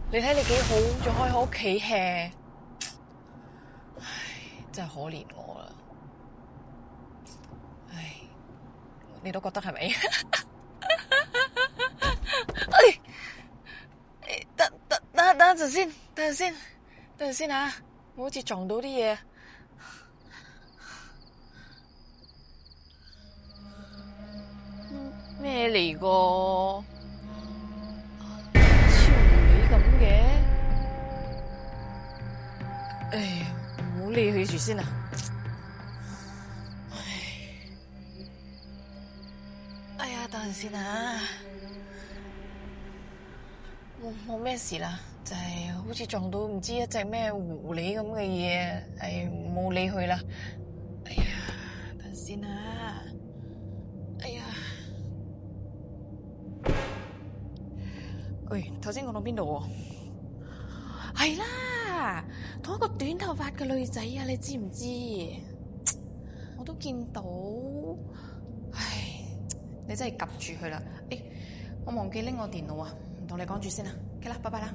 你睇你幾好，仲可以喺屋企 hea， 唉，真係可憐我啦。唉，你都覺得係咪？等陣先，等陣先啊！我好似撞到啲嘢。咩嚟個？超狐狸咁嘅？唉，唔好理佢住先啊！哎呀，等陣先啊！冇咩事啦，就係好似撞到唔知一隻咩狐狸咁嘅嘢，唉，冇理佢啦。哎呀，等陣先啊！哎呀，喂，頭先講到邊度喎？係啦，同一個短頭髮嘅女仔啊，你知唔知？我都見到，唉，你真係及住佢啦。誒，我忘記拎我電腦啊，唔同你講住先啦。OK 啦，拜拜啦。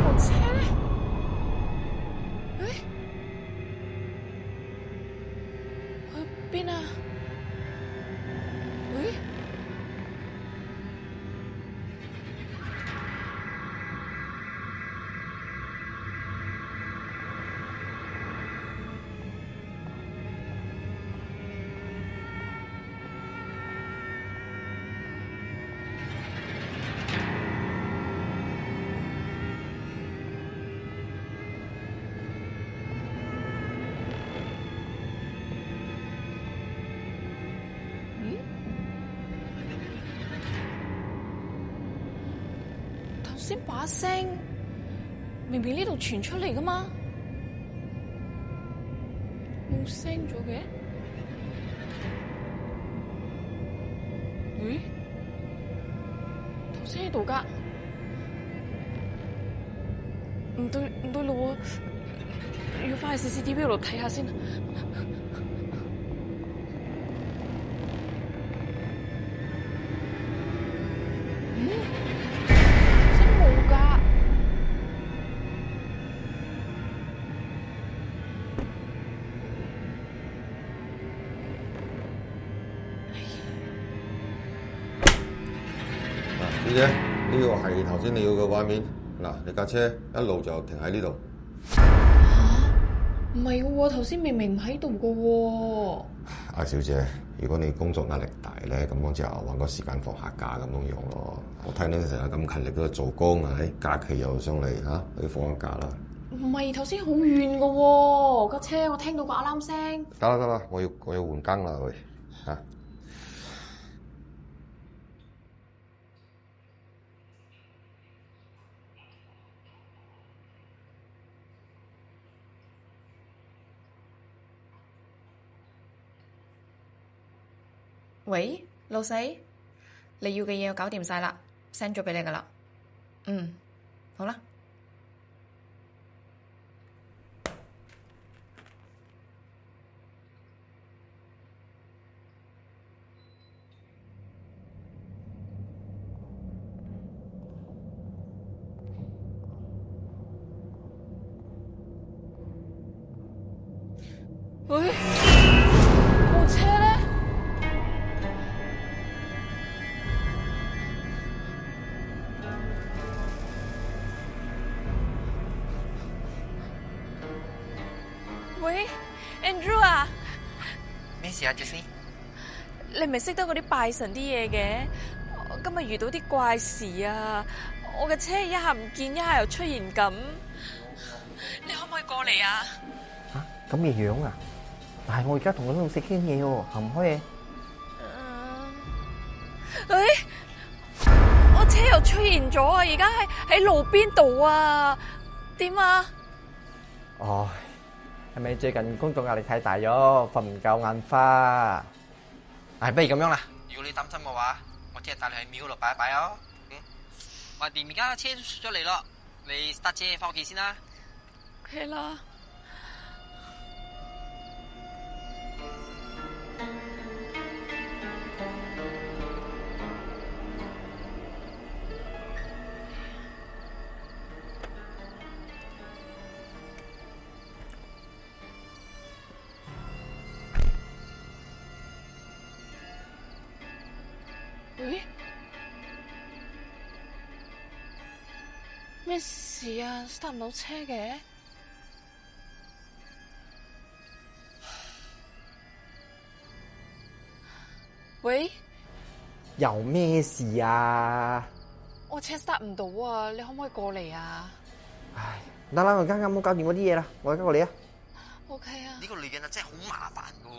部車咧？誒，去邊啊？誒？頭先把聲明明呢度傳出嚟噶嘛，冇聲咗嘅。咦？頭先喺度噶，唔對路啊！要翻去 CCTV 度睇下先。真冇噶。小姐，呢個係頭先你要嘅畫面。嗱，你架車一路就停喺呢度。唔係喎，頭先明明唔喺度噶喎。阿小姐，如果你工作壓力大咧，咁我就揾個時間放下假咁樣用咯。我睇你成日咁勤力喺度做工啊，喺假期又上嚟嚇，你放下假啦。唔係，頭先好遠噶喎，架車我聽到個 alarm 聲。得啦，我要換更啦，喂嚇。喂，老細，你要嘅嘢我搞掂晒啦，send 咗俾你噶啦。好啦。喂，部車咧？喂 ，Andrew 啊，咩事啊 Jessie？ 你唔係識得嗰啲拜神啲嘢嘅？我今日遇到啲怪事啊！我嘅車一下唔見，一下又出現咁，你可唔可以過嚟啊？嚇咁嘅樣啊！但係我而家同個老細傾嘢喎，行唔開嘅。喂，我車又出現咗啊！而家喺路邊度啊，點啊？哦，係咪最近工作壓力太大咗，瞓唔夠眼花？不如咁樣啦，如果你擔心嘅話，我即係帶你去廟度拜一拜哦。橫掂而家車都出咗嚟咯，你搭車翻屋企先啦。OK 啦。喂？咩事啊？start 唔到車嘅？喂？有咩事啊？我車 start 唔到啊！你可唔可以過嚟啊？唉，得啦，我而家啱好搞掂嗰啲嘢啦，我而家過嚟啊。OK 啊。呢個女人啊，真係好麻煩噶。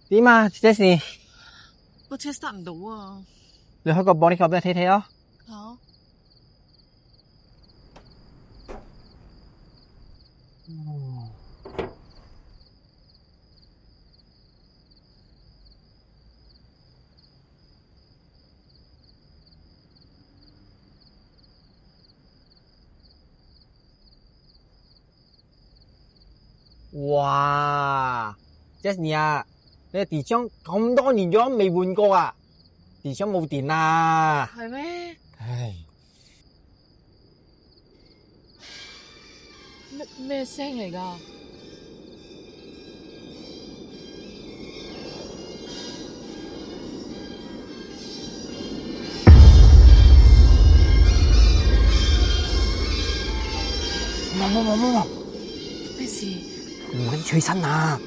點啊，Jessie？個車 start 唔到啊！你開個玻璃球俾我睇睇咯。好。哇 ，Jessie 啊，你個電箱咁多年咗未換過啊？電箱冇電啊？係咩？唉，咩聲嚟㗎？冇，咩事？唔可以吹身啊！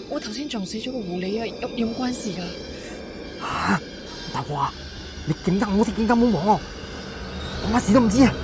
我頭先撞死咗個狐狸啊，有冇關事㗎？吓，大鑊啊！你警察唔好聽警察冇忙啊，我乜事都唔知啊！